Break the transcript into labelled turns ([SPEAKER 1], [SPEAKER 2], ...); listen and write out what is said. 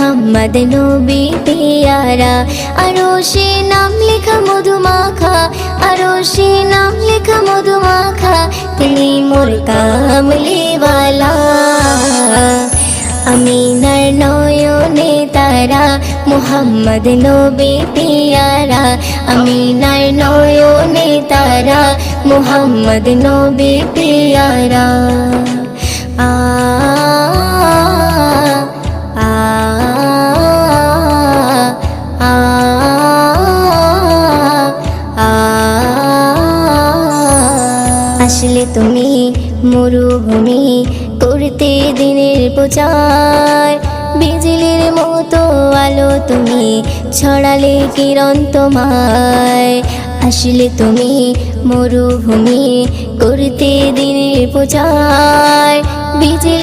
[SPEAKER 1] মুহাম্মদ নবী পিয়ারা। আরশে নাম লেখা মধুমাখা, আরশে নাম লেখা মধুমাখা, তিনি মোর কামলিওয়ালা। আমিনার নয়নে তারা, মুহাম্মদ নবী পিয়ারা। আমিনার নয়নে তারা, মুহাম্মদ নবী পিয়ারা। আ আ আ আ আসলে তুমি মরুভূমি করতে দিনের প্রচার, বিজলির মতো আলো তুমি ছড়ালে কিরণ তোমায়। আসলে তুমি মরুভূমি করতে দিনের প্রচার, বিজলি